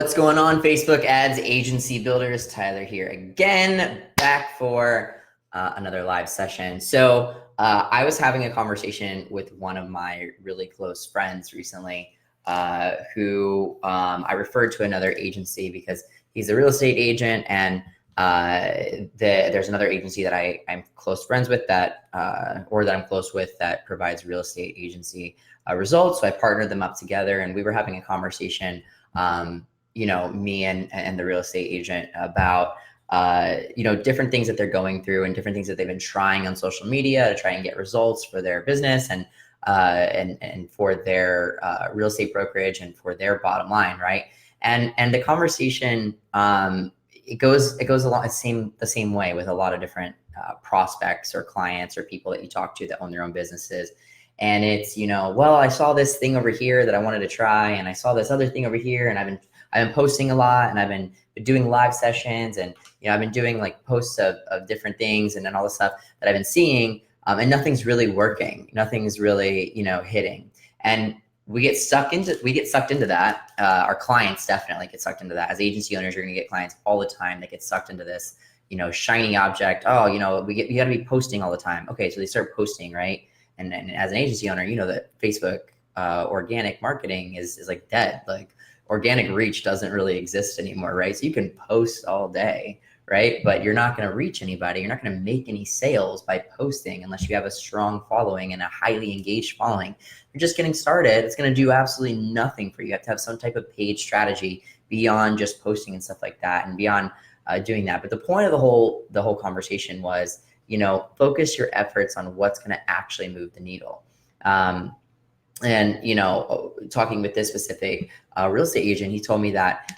What's going on, Facebook ads agency builders? Tyler here again, back for another live session. So I was having a conversation with one of my really close friends recently who I referred to another agency because he's a real estate agent, and there's another agency that I'm close friends with that I'm close with that provides real estate agency results. So I partnered them up together, and we were having a conversation, me and the real estate agent about different things that they're going through and different things that they've been trying on social media to try and get results for their business and for their real estate brokerage and for their bottom line, right? And the conversation it goes along the same way with a lot of different prospects or clients or people that you talk to that own their own businesses. And it's, well, I saw this thing over here that I wanted to try, and I saw this other thing over here, and I've been posting a lot, and I've been doing live sessions, and I've been doing like posts of different things and then all the stuff that I've been seeing, and nothing's really working. Nothing's really hitting, and we get sucked into that. Our clients definitely get sucked into that. As agency owners, you're gonna get clients all the time that get sucked into this shiny object. Oh, you got to be posting all the time. Okay, so they start posting, right? And as an agency owner, that Facebook organic marketing is like dead. Like organic reach doesn't really exist anymore, right? So you can post all day, right? But you're not going to reach anybody. You're not going to make any sales by posting unless you have a strong following and a highly engaged following. You're just getting started. It's going to do absolutely nothing for you. You have to have some type of paid strategy beyond just posting and stuff like that, and beyond doing that. But the point of the whole conversation was, focus your efforts on what's going to actually move the needle. And talking with this specific real estate agent, he told me that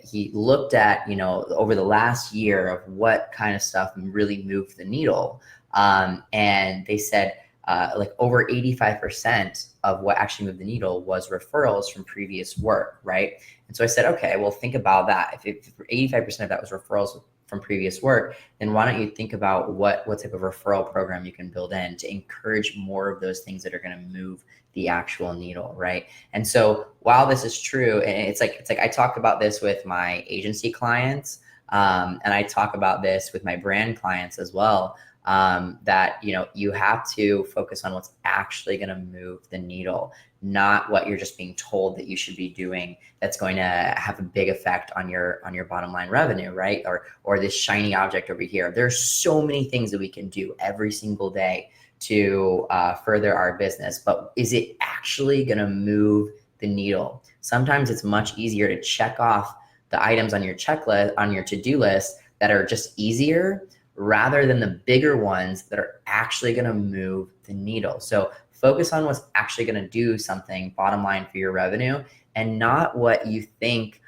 he looked at, over the last year of what kind of stuff really moved the needle. And they said like over 85% of what actually moved the needle was referrals from previous work, right? And so I said, okay, well, think about that. If 85% of that was referrals from previous work, then why don't you think about what type of referral program you can build in to encourage more of those things that are going to move the actual needle, right? And so while this is true, and it's like I talk about this with my agency clients, and I talk about this with my brand clients as well, that you have to focus on what's actually going to move the needle, not what you're just being told that you should be doing that's going to have a big effect on your bottom line revenue, right? Or this shiny object over here. There's so many things that we can do every single day to further our business, but is it actually going to move the needle? Sometimes it's much easier to check off the items on your checklist, on your to-do list, that are just easier, rather than the bigger ones that are actually going to move the needle. So focus on what's actually going to do something bottom line for your revenue, and not what you think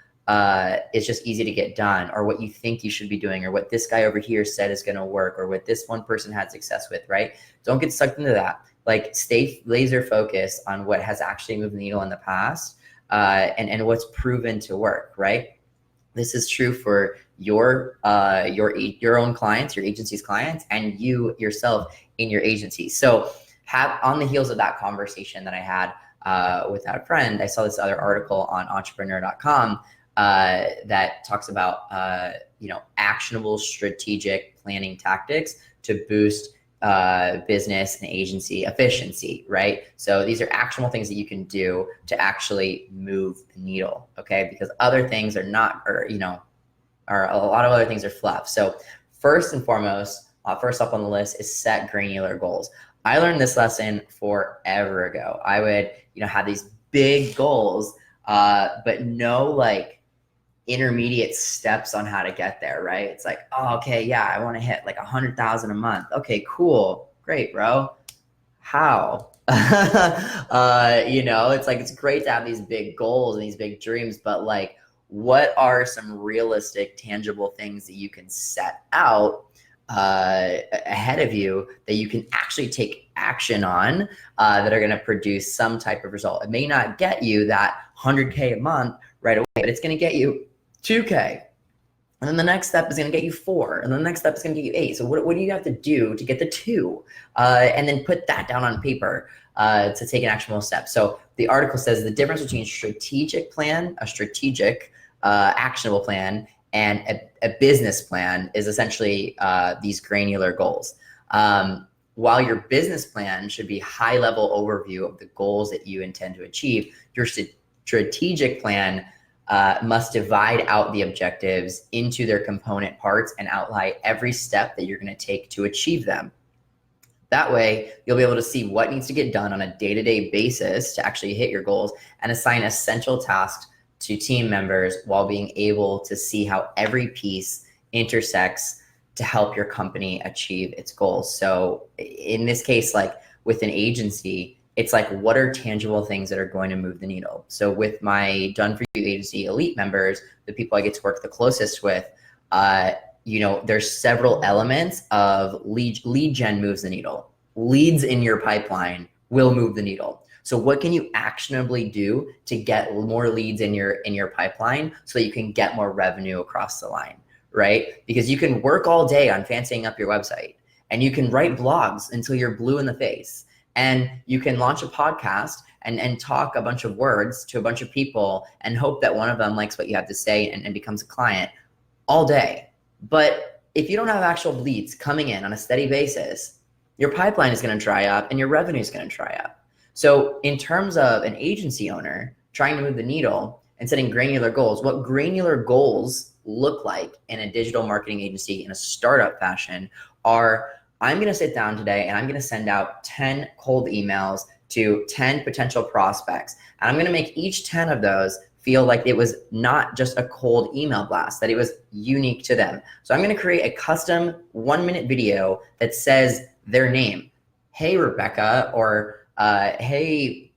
is just easy to get done, or what you think you should be doing, or what this guy over here said is going to work, or what this one person had success with, right? Don't get sucked into that. Like, stay laser focused on what has actually moved the needle in the past, and what's proven to work, right? This is true for your own clients, your agency's clients, and you yourself in your agency. So on the heels of that conversation that I had with that friend, I saw this other article on entrepreneur.com that talks about actionable strategic planning tactics to boost business and agency efficiency, right? So these are actionable things that you can do to actually move the needle, okay? Because other things are not, or a lot of other things are fluff. So first and foremost, first up on the list is set granular goals. I learned this lesson forever ago. I would, have these big goals, but no like intermediate steps on how to get there, right? It's like, oh, okay, yeah, I want to hit like 100,000 a month. Okay, cool, great, bro. How? It's like, it's great to have these big goals and these big dreams, but like, what are some realistic, tangible things that you can set out ahead of you that you can actually take action on that are going to produce some type of result? It may not get you that 100K a month right away, but it's going to get you 2K. And then the next step is going to get you 4. And then the next step is going to get you 8. So what do you have to do to get the 2? And then put that down on paper to take an actionable step. So the article says the difference between a strategic actionable plan, and a business plan is essentially these granular goals. While your business plan should be high-level overview of the goals that you intend to achieve, your strategic plan must divide out the objectives into their component parts and outline every step that you're going to take to achieve them. That way, you'll be able to see what needs to get done on a day-to-day basis to actually hit your goals and assign essential tasks to team members while being able to see how every piece intersects to help your company achieve its goals. So in this case, like with an agency, it's like, what are tangible things that are going to move the needle? So with my Done For You agency elite members, the people I get to work the closest with, there's several elements of lead gen moves the needle. Leads in your pipeline will move the needle. So what can you actionably do to get more leads in your pipeline so that you can get more revenue across the line, right? Because you can work all day on fancying up your website, and you can write blogs until you're blue in the face, and you can launch a podcast and talk a bunch of words to a bunch of people and hope that one of them likes what you have to say and becomes a client all day. But if you don't have actual leads coming in on a steady basis, your pipeline is going to dry up and your revenue is going to dry up. So in terms of an agency owner trying to move the needle and setting granular goals, what granular goals look like in a digital marketing agency in a startup fashion are, I'm going to sit down today and I'm going to send out 10 cold emails to 10 potential prospects. And I'm going to make each 10 of those feel like it was not just a cold email blast, that it was unique to them. So I'm going to create a custom 1-minute video that says their name. Hey, Rebecca, or hey,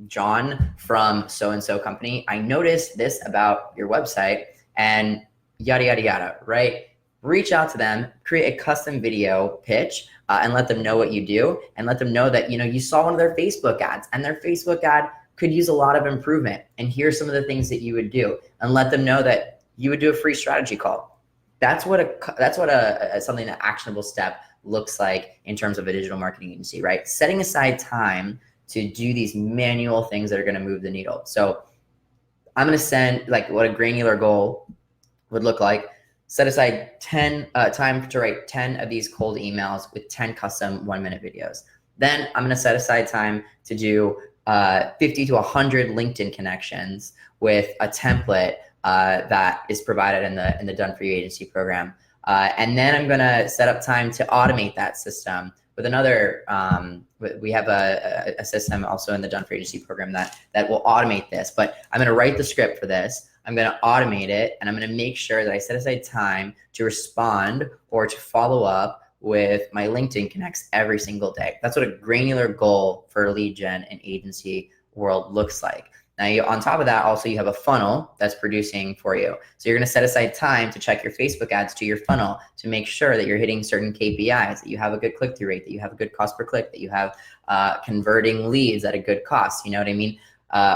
John from so-and-so company. I noticed this about your website and yada, yada, yada, right? Reach out to them, create a custom video pitch, and let them know what you do, and let them know that, you saw one of their Facebook ads and their Facebook ad could use a lot of improvement. And here's some of the things that you would do, and let them know that you would do a free strategy call. That's what something an actionable step looks like in terms of a digital marketing agency, right? Setting aside time to do these manual things that are going to move the needle. So I'm going to send, like, what a granular goal would look like. Set aside time to write 10 of these cold emails with 10 custom 1-minute videos. Then I'm going to set aside time to do 50 to 100 LinkedIn connections with a template that is provided in the Done For You agency program. And then I'm going to set up time to automate that system with another, we have a system also in the Done For You agency program that will automate this, but I'm going to write the script for this. I'm going to automate it, and I'm going to make sure that I set aside time to respond or to follow up with my LinkedIn connects every single day. That's what a granular goal for lead gen and agency world looks like. Now, on top of that, also you have a funnel that's producing for you. So you're going to set aside time to check your Facebook ads to your funnel to make sure that you're hitting certain KPIs, that you have a good click-through rate, that you have a good cost per click, that you have converting leads at a good cost. You know what I mean?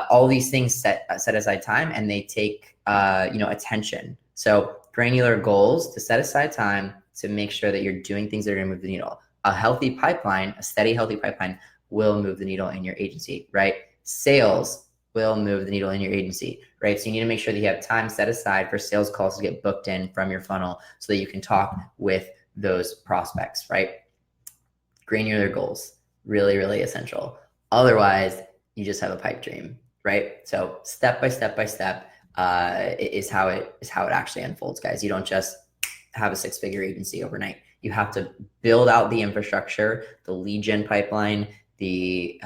All these things set aside time, and they take attention. So granular goals to set aside time to make sure that you're doing things that are going to move the needle. A healthy pipeline, a steady, healthy pipeline will move the needle in your agency, right? Sales will move the needle in your agency, right? So you need to make sure that you have time set aside for sales calls to get booked in from your funnel so that you can talk with those prospects, right? Granular goals, really, really essential. Otherwise, you just have a pipe dream, right? So step by step by step is how it actually unfolds, guys. You don't just have a 6-figure agency overnight. You have to build out the infrastructure, the lead gen pipeline, the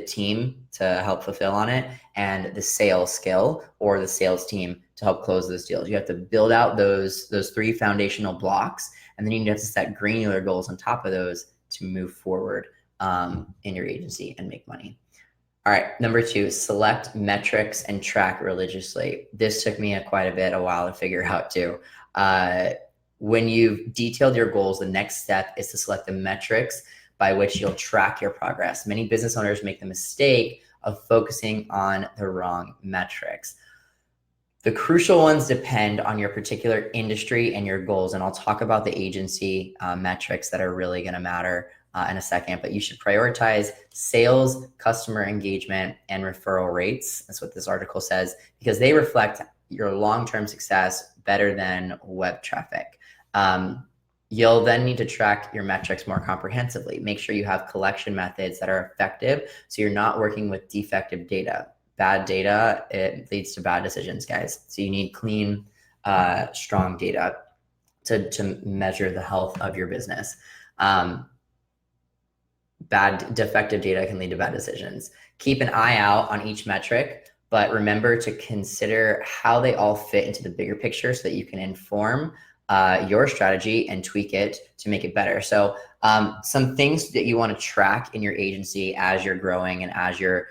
team to help fulfill on it, and the sales skill or the sales team to help close those deals. You have to build out those 3 foundational blocks, and then you have to set granular goals on top of those to move forward in your agency and make money. All right, number 2, select metrics and track religiously. This took me quite a while to figure out too. When you've detailed your goals, the next step is to select the metrics by which you'll track your progress. Many business owners make the mistake of focusing on the wrong metrics. The crucial ones depend on your particular industry and your goals, and I'll talk about the agency metrics that are really going to matter in a second, but you should prioritize sales, customer engagement, and referral rates. That's what this article says, because they reflect your long-term success better than web traffic. You'll then need to track your metrics more comprehensively. Make sure you have collection methods that are effective so you're not working with defective data. Bad data, it leads to bad decisions, guys. So you need clean, strong data to measure the health of your business. Defective data can lead to bad decisions. Keep an eye out on each metric, but remember to consider how they all fit into the bigger picture so that you can inform your strategy and tweak it to make it better. So some things that you want to track in your agency as you're growing and as you're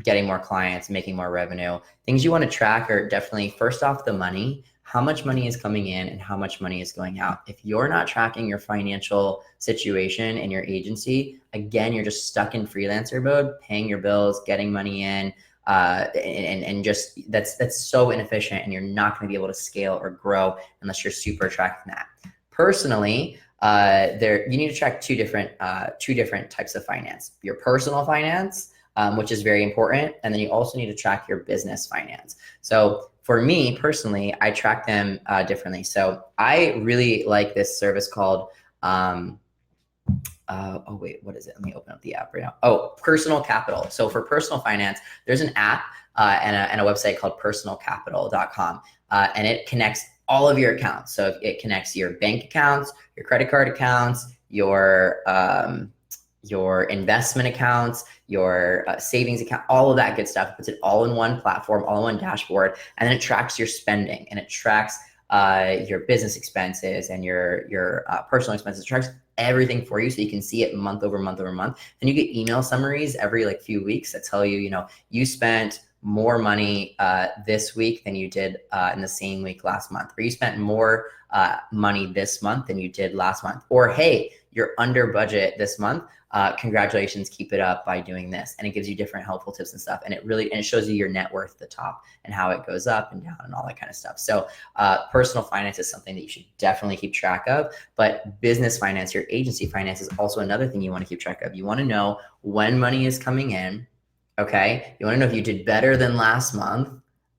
getting more clients, making more revenue. Things you want to track are definitely, first off, the money. How much money is coming in and how much money is going out. If you're not tracking your financial situation in your agency, again, you're just stuck in freelancer mode, paying your bills, getting money in, and just that's so inefficient, and you're not going to be able to scale or grow unless you're super tracking that. Personally, you need to track two different types of finance. Your personal finance, which is very important, and then you also need to track your business finance. So for me personally, I track them differently. So I really like this service called, oh wait, what is it? Let me open up the app right now. Oh, Personal Capital. So for personal finance, there's an app and a website called personalcapital.com, and it connects all of your accounts. So it connects your bank accounts, your credit card accounts, your investment accounts, your savings account, all of that good stuff. It puts it all in one platform, all in one dashboard, and then it tracks your spending, and it tracks your business expenses and your personal expenses. It tracks everything for you so you can see it month over month over month. And you get email summaries every few weeks that tell you, you spent more money this week than you did in the same week last month, or you spent more money this month than you did last month, or hey, you're under budget this month. Congratulations, keep it up by doing this. And it gives you different helpful tips and stuff. And it shows you your net worth at the top and how it goes up and down and all that kind of stuff. So personal finance is something that you should definitely keep track of, but business finance, your agency finance, is also another thing you want to keep track of. You want to know when money is coming in. Okay. You want to know if you did better than last month,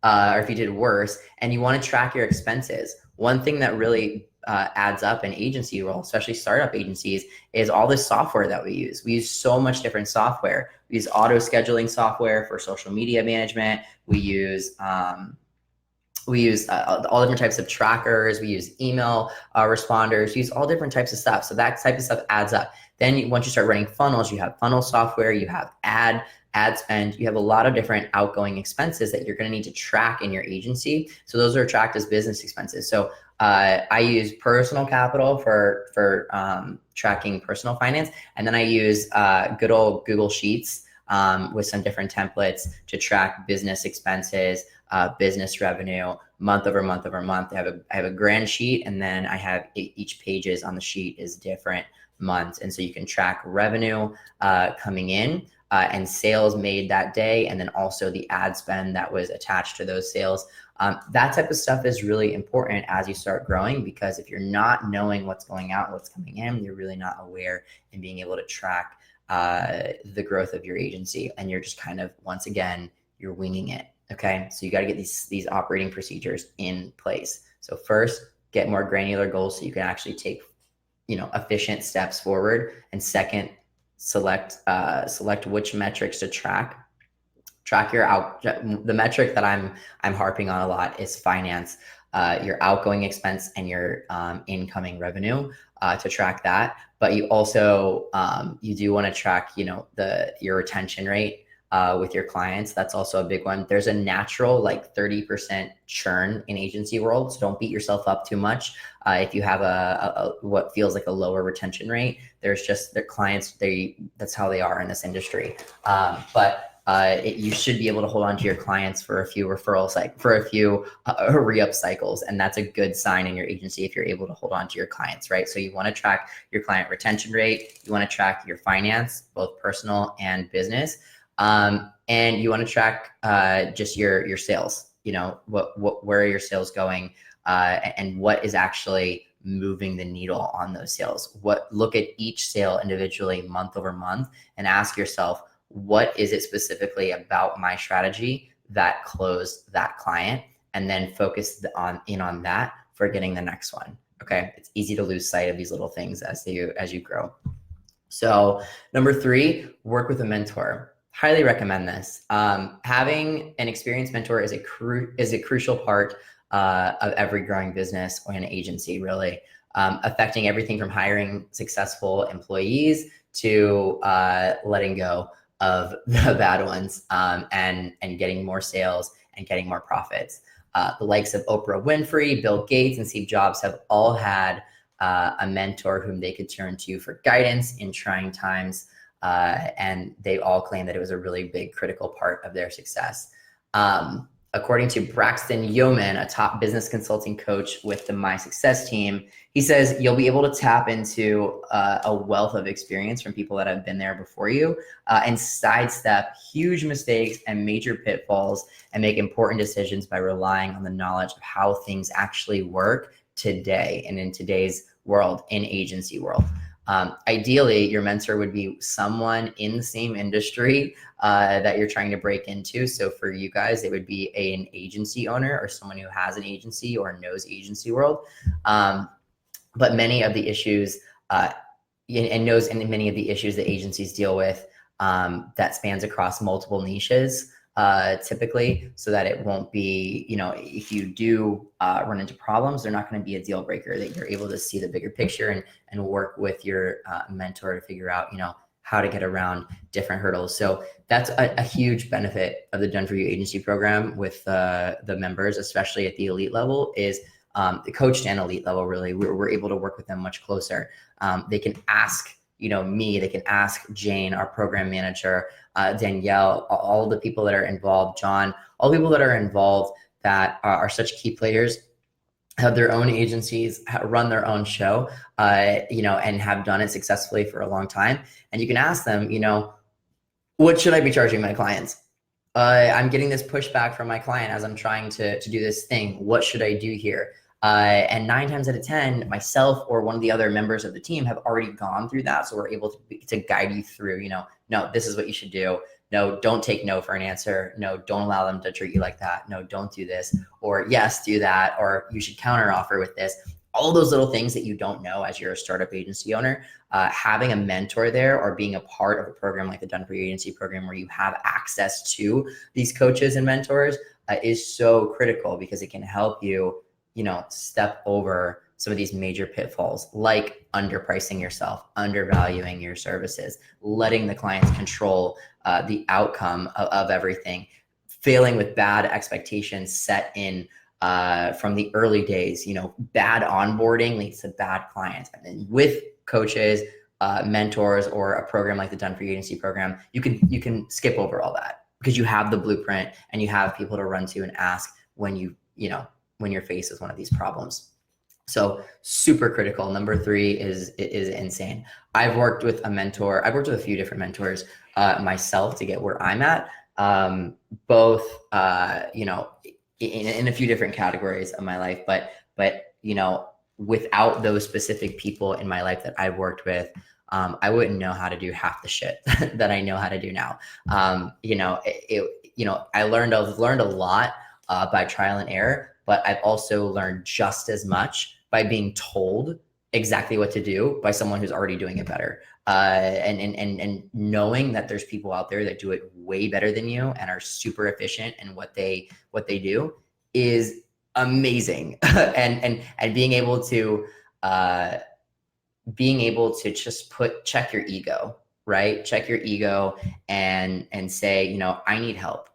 or if you did worse, and you want to track your expenses. One thing that really adds up in agency role, especially startup agencies, is all this software that we use. We use so much different software. We use auto scheduling software for social media management. We use all different types of trackers. We use email responders. We use all different types of stuff. So that type of stuff adds up. Then once you start running funnels, you have funnel software, you have ad spend, you have a lot of different outgoing expenses that you're going to need to track in your agency. So those are tracked as business expenses. So I use Personal Capital for tracking personal finance, and then I use good old Google Sheets with some different templates to track business expenses, business revenue, month over month over month. I have a grand sheet, and then I have each pages on the sheet is different months, and so you can track revenue coming in and sales made that day, and then also the ad spend that was attached to those sales. That type of stuff is really important as you start growing, because if you're not knowing what's going out, what's coming in, you're really not aware and being able to track the growth of your agency, and you're just kind of, once again, you're winging it. Okay, so you got to get these operating procedures in place. So first, get more granular goals so you can actually take efficient steps forward, and second, select which metrics to track the metric that I'm harping on a lot is finance, your outgoing expense and your incoming revenue, to track that. But you also you do want to track your retention rate with your clients. That's also a big one. There's a natural 30% churn in agency world, so don't beat yourself up too much if you have a what feels like a lower retention rate. There's just their clients, that's how they are in this industry. You should be able to hold on to your clients for a few re-up cycles, and that's a good sign in your agency if you're able to hold on to your clients, right? So you want to track your client retention rate, you want to track your finance, both personal and business, and you want to track just your sales. Where are your sales going, and what is actually moving the needle on those sales. Look at each sale individually, month over month, and ask yourself, what is it specifically about my strategy that closed that client? And then focus on that for getting the next one. Okay, it's easy to lose sight of these little things as you grow. So number 3, work with a mentor. Highly recommend this. Having an experienced mentor is a crucial part of every growing business or an agency, really, affecting everything from hiring successful employees to letting go of the bad ones, and getting more sales and getting more profits. The likes of Oprah Winfrey, Bill Gates, and Steve Jobs have all had a mentor whom they could turn to for guidance in trying times. And they all claim that it was a really big critical part of their success. According to Braxton Yeoman, a top business consulting coach with the My Success team, he says you'll be able to tap into a wealth of experience from people that have been there before you, and sidestep huge mistakes and major pitfalls and make important decisions by relying on the knowledge of how things actually work today and in today's world, in agency world. Ideally, your mentor would be someone in the same industry that you're trying to break into. So for you guys, it would be an agency owner or someone who has an agency or knows agency world. But many of the issues and knows many of the issues that agencies deal with that spans across multiple niches, typically, so that it won't be, if you do run into problems, they're not going to be a deal breaker, that you're able to see the bigger picture and work with your mentor to figure out, how to get around different hurdles. So that's a huge benefit of the Done For You agency program with the members, especially at the elite level, is the coached and elite level. Really, we're able to work with them much closer. They can ask me, they can ask Jane, our program manager, Danielle, all the people that are involved, John, all the people that are involved that are such key players, have their own agencies, run their own show, and have done it successfully for a long time. And you can ask them, what should I be charging my clients? I'm getting this pushback from my client as I'm trying to do this thing. What should I do here? And 9 times out of 10, myself or one of the other members of the team have already gone through that. So we're able to guide you through, no, this is what you should do. No, don't take no for an answer. No, don't allow them to treat you like that. No, don't do this. Or yes, do that. Or you should counter offer with this. All those little things that you don't know as you're a startup agency owner, having a mentor there or being a part of a program like the Done For You agency program where you have access to these coaches and mentors is so critical, because it can help you, step over some of these major pitfalls, like underpricing yourself, undervaluing your services, letting the clients control the outcome of everything, failing with bad expectations set in from the early days. Bad onboarding leads to bad clients. And then with coaches, mentors, or a program like the Done For You agency program, you can skip over all that, because you have the blueprint and you have people to run to and ask when you're faced with one of these problems. So super critical. Number 3 is insane. I've worked with a mentor. I've worked with a few different mentors myself to get where I'm at, both, in a few different categories of my life, but without those specific people in my life that I've worked with, I wouldn't know how to do half the shit that I know how to do now. I've learned a lot by trial and error, but I've also learned just as much by being told exactly what to do by someone who's already doing it better. And knowing that there's people out there that do it way better than you and are super efficient in what they do is amazing. and being able to just check your ego, right? Check your ego and say, I need help.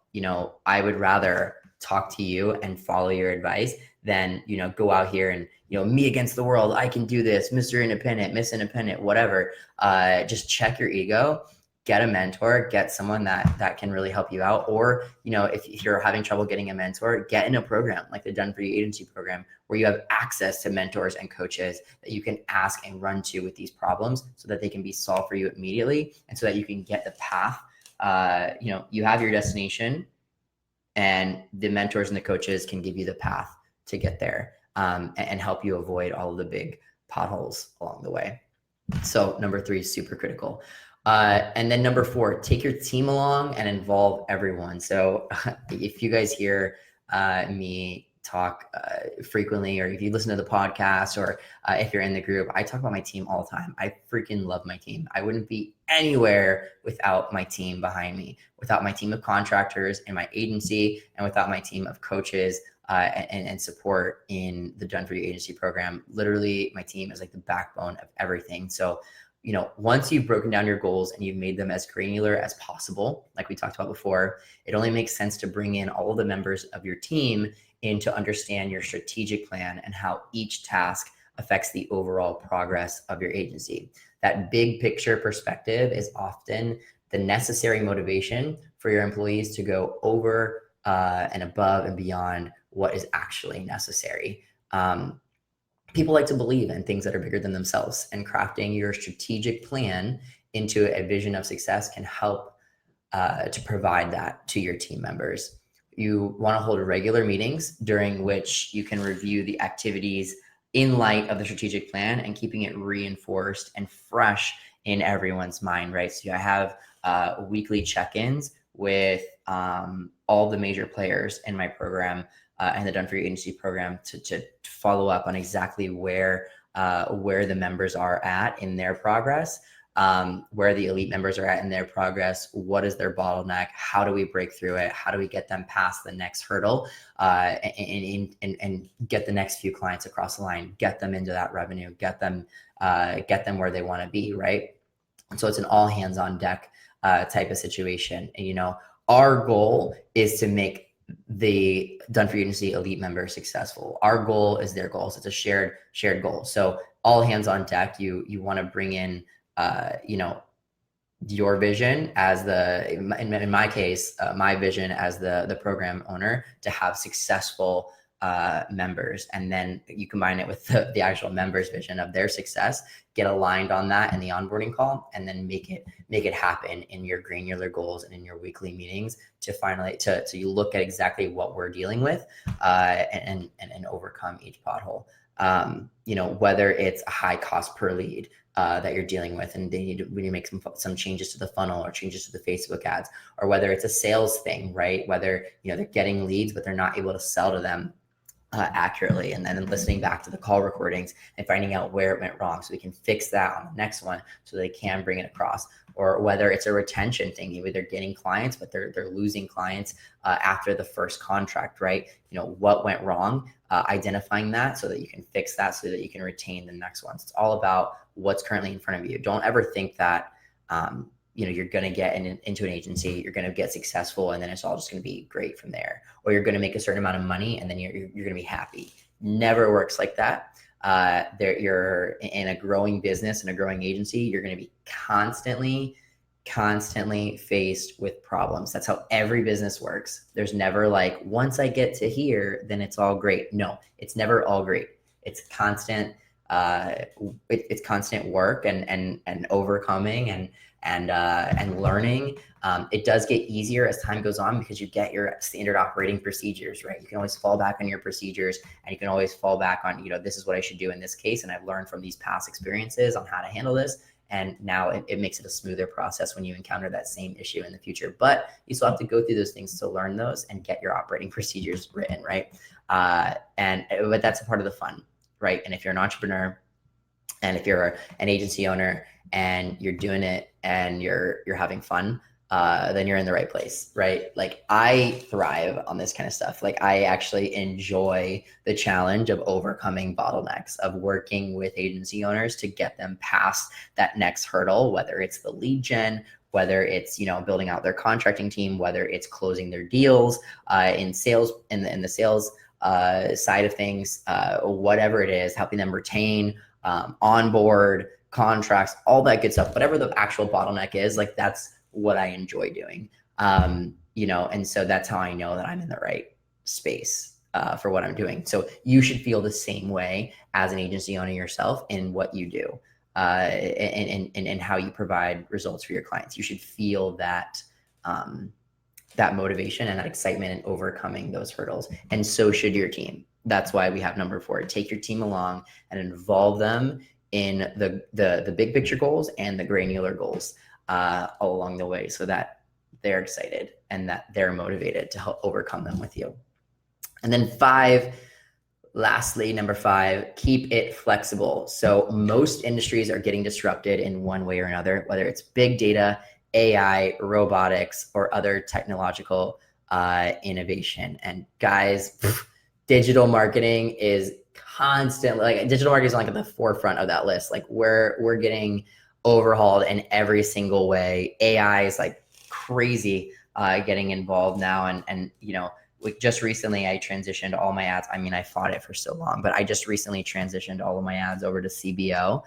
I would rather talk to you and follow your advice than, go out here and, me against the world. I can do this, Mr. Independent, Miss Independent, whatever. Just check your ego, get a mentor, get someone that can really help you out. Or, if you're having trouble getting a mentor, get in a program like the Done For You agency program, where you have access to mentors and coaches that you can ask and run to with these problems, so that they can be solved for you immediately. And so that you can get the path, you have your destination, and the mentors and the coaches can give you the path to get there. and help you avoid all of the big potholes along the way. So number 3 is super critical. And then number 4, take your team along and involve everyone. So if you guys hear me talk frequently, or if you listen to the podcast, or if you're in the group, I talk about my team all the time. I freaking love my team. I wouldn't be anywhere without my team behind me, without my team of contractors in my agency, and without my team of coaches and support in the Done For You agency program. Literally, my team is like the backbone of everything. So, once you've broken down your goals and you've made them as granular as possible, like we talked about before, it only makes sense to bring in all of the members of your team in to understand your strategic plan and how each task affects the overall progress of your agency. That big picture perspective is often the necessary motivation for your employees to go over and above and beyond what is actually necessary. People like to believe in things that are bigger than themselves, and crafting your strategic plan into a vision of success can help to provide that to your team members. You want to hold regular meetings during which you can review the activities in light of the strategic plan and keeping it reinforced and fresh in everyone's mind, right? So I have weekly check-ins with all the major players in my program and the Done For You agency program to follow up on exactly where the members are at in their progress, where the elite members are at in their progress, what is their bottleneck, how do we break through it, how do we get them past the next hurdle, and get the next few clients across the line, get them into that revenue, get them where they want to be, right? And so it's an all hands on deck type of situation. And, our goal is to make the Done For You agency elite member successful. Our goal is their goals. It's a shared goal. So all hands on deck. You want to bring in your vision as in my case, my vision as the program owner to have successful members, and then you combine it with the actual members' vision of their success, get aligned on that in the onboarding call, and then make it happen in your granular goals and in your weekly meetings to finally so you look at exactly what we're dealing with and overcome each pothole. Whether it's a high cost per lead that you're dealing with, and we need to make some changes to the funnel or changes to the Facebook ads, or whether it's a sales thing, right? Whether they're getting leads but they're not able to sell to them accurately, and then listening back to the call recordings and finding out where it went wrong so we can fix that on the next one so they can bring it across. Or whether it's a retention thing, maybe they're getting clients but they're losing clients after the first contract, right? What went wrong, identifying that so that you can fix that so that you can retain the next ones. It's all about what's currently in front of you. Don't ever think that you're going to get into an agency, you're going to get successful, and then it's all just going to be great from there. Or you're going to make a certain amount of money and then you're going to be happy. Never works like that. You're in a growing business and a growing agency. You're going to be constantly faced with problems. That's how every business works. There's never like, once I get to here, then it's all great. No, it's never all great. It's constant. It's constant work and overcoming and learning. It does get easier as time goes on because you get your standard operating procedures, right? You can always fall back on your procedures, and you can always fall back on, this is what I should do in this case. And I've learned from these past experiences on how to handle this. And now it makes it a smoother process when you encounter that same issue in the future. But you still have to go through those things to learn those and get your operating procedures written, right? But that's a part of the fun, right? And if you're an entrepreneur, and if you're an agency owner and you're doing it and you're having fun, then you're in the right place, right? Like, I thrive on this kind of stuff. Like, I actually enjoy the challenge of overcoming bottlenecks, of working with agency owners to get them past that next hurdle, whether it's the lead gen, whether it's, building out their contracting team, whether it's closing their deals in sales, in the sales side of things, whatever it is, helping them retain, onboard, contracts, all that good stuff, whatever the actual bottleneck is, like, that's what I enjoy doing. And so that's how I know that I'm in the right space for what I'm doing. So you should feel the same way as an agency owner yourself in what you do, and how you provide results for your clients. You should feel that that motivation and that excitement and overcoming those hurdles. And so should your team. That's why we have number 4. Take your team along and involve them in the big picture goals and the granular goals all along the way, so that they're excited and that they're motivated to help overcome them with you. And then lastly, number 5, keep it flexible. So most industries are getting disrupted in one way or another, whether it's big data, AI, robotics, or other technological innovation. And guys, digital marketing is constantly, like, digital marketing is like at the forefront of that list. Like we're getting overhauled in every single way. AI is like crazy getting involved now. And you know, just recently I transitioned all my ads. I mean, I fought it for so long, but I just recently transitioned all of my ads over to CBO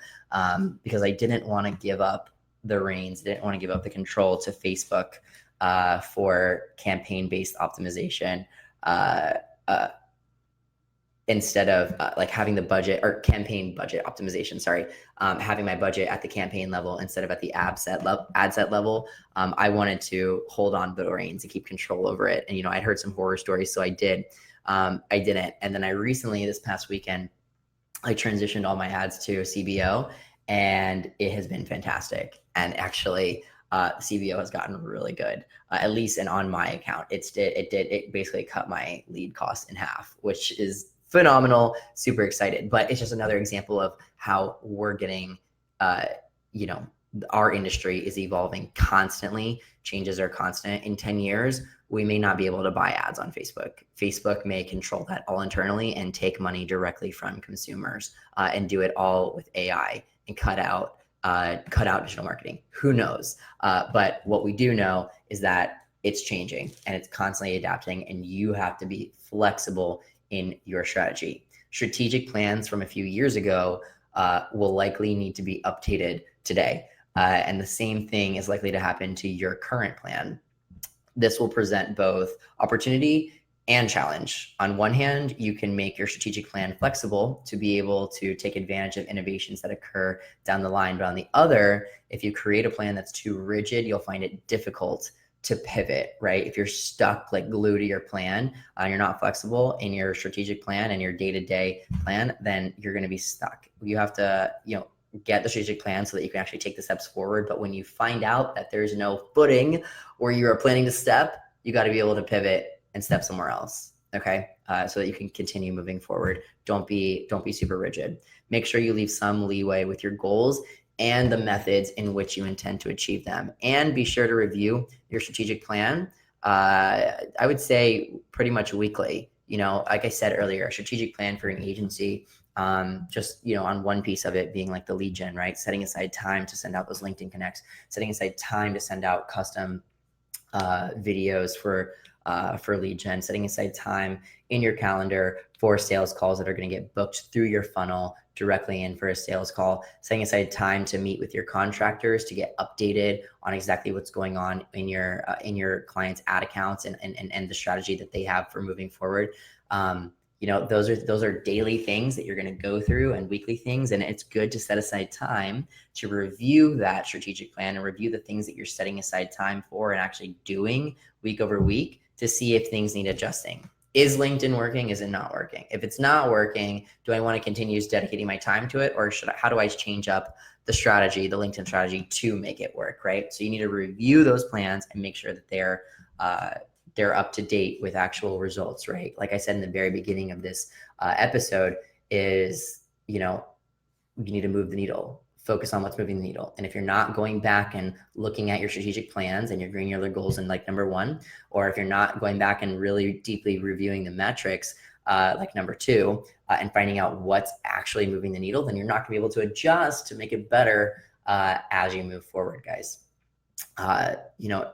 because I didn't want to give up the reins, didn't want to give up the control to Facebook for campaign-based optimization instead of like having the budget or campaign budget optimization, having my budget at the campaign level instead of at the ad set level. I wanted to hold on to the reins and keep control over it. And, you know, I'd heard some horror stories, so I did. I didn't. And then I recently, this past weekend, I transitioned all my ads to CBO, and it has been fantastic. And actually, CBO has gotten really good, at least and on my account. It basically cut my lead cost in half, which is phenomenal, super excited. But it's just another example of how we're getting, you know, our industry is evolving constantly. Changes are constant. In 10 years, we may not be able to buy ads on Facebook. Facebook may control that all internally and take money directly from consumers and do it all with AI and cut out digital marketing. Who knows? But what we do know is that it's changing and it's constantly adapting, and you have to be flexible in your strategy. Strategic plans from a few years ago will likely need to be updated today. And the same thing is likely to happen to your current plan. This will present both opportunity and challenge. On one hand, you can make your strategic plan flexible to be able to take advantage of innovations that occur down the line. But on the other, if you create a plan that's too rigid, you'll find it difficult to pivot, right? If you're stuck, like glued to your plan, and you're not flexible in your strategic plan and your day-to-day plan, then you're going to be stuck. You have to, you know, get the strategic plan so that you can actually take the steps forward. But when you find out that there's no footing where you are planning to step, you got to be able to pivot and step somewhere else. Okay. So that you can continue moving forward. Don't be super rigid. Make sure you leave some leeway with your goals and the methods in which you intend to achieve them. And be sure to review your strategic plan. I would say pretty much weekly. You know, like I said earlier, a strategic plan for an agency, just, you know, on one piece of it being like the lead gen, right? Setting aside time to send out those LinkedIn connects, setting aside time to send out custom videos for lead gen, setting aside time in your calendar for sales calls that are going to get booked through your funnel directly in for a sales call, setting aside time to meet with your contractors to get updated on exactly what's going on in your clients' ad accounts and the strategy that they have for moving forward. You know, those are daily things that you're going to go through and weekly things. And it's good to set aside time to review that strategic plan and review the things that you're setting aside time for and actually doing week over week to see if things need adjusting. Is LinkedIn working? Is it not working? If it's not working, do I want to continue dedicating my time to it? Or how do I change up the strategy, the LinkedIn strategy, to make it work, right? So you need to review those plans and make sure that they're up to date with actual results, right? Like I said in the very beginning of this episode is, you know, you need to move the needle. Focus on what's moving the needle. And if you're not going back and looking at your strategic plans and your granular goals in like number 1, or if you're not going back and really deeply reviewing the metrics like number 2 and finding out what's actually moving the needle, then you're not gonna be able to adjust to make it better as you move forward, guys. You know,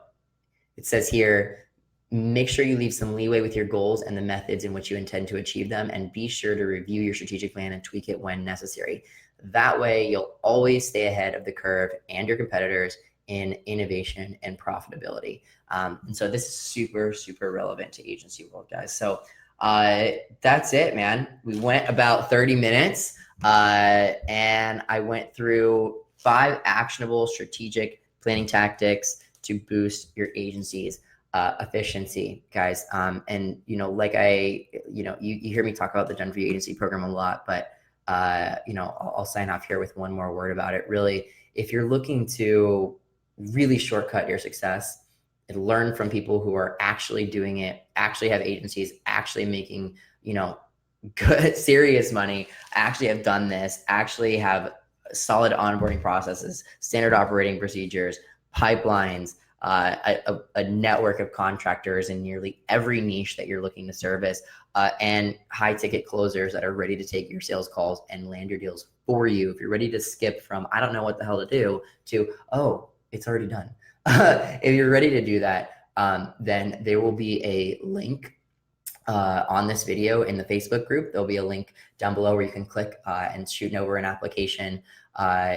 it says here, make sure you leave some leeway with your goals and the methods in which you intend to achieve them, and be sure to review your strategic plan and tweak it when necessary. That way, you'll always stay ahead of the curve and your competitors in innovation and profitability. And so this is super, super relevant to agency world, guys. So that's it, man. We went about 30 minutes and I went through 5 actionable strategic planning tactics to boost your agency's efficiency, guys. And like you hear me talk about the Done For You agency program a lot, but I'll sign off here with one more word about it. Really, if you're looking to really shortcut your success and learn from people who are actually doing it, actually have agencies, actually making, good, serious money, actually have done this, actually have solid onboarding processes, standard operating procedures, pipelines, a network of contractors in nearly every niche that you're looking to service, and high ticket closers that are ready to take your sales calls and land your deals for you. If you're ready to skip from, I don't know what the hell to do, to, oh, it's already done. If you're ready to do that, then there will be a link on this video in the Facebook group. There'll be a link down below where you can click and shoot over an application.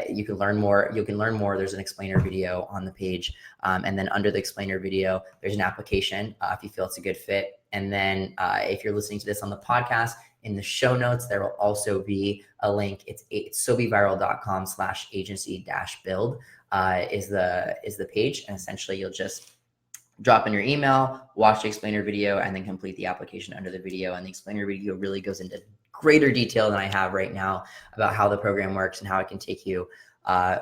You can learn more. You can learn more. There's an explainer video on the page. And then under the explainer video, there's an application if you feel it's a good fit. And then if you're listening to this on the podcast, in the show notes, there will also be a link. It's sobeviral.com/agency-build is the page. And essentially you'll just drop in your email, watch the explainer video, and then complete the application under the video. And the explainer video really goes into greater detail than I have right now about how the program works and how it can take you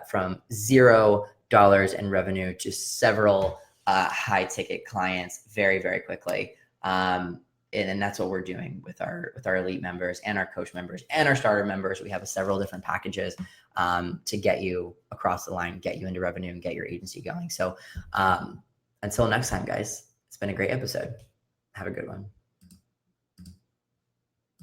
from $0 in revenue to several high ticket clients very, very quickly. And that's what we're doing with our elite members and our coach members and our starter members. We have several different packages to get you across the line, get you into revenue, and get your agency going. So until next time, guys, it's been a great episode. Have a good one.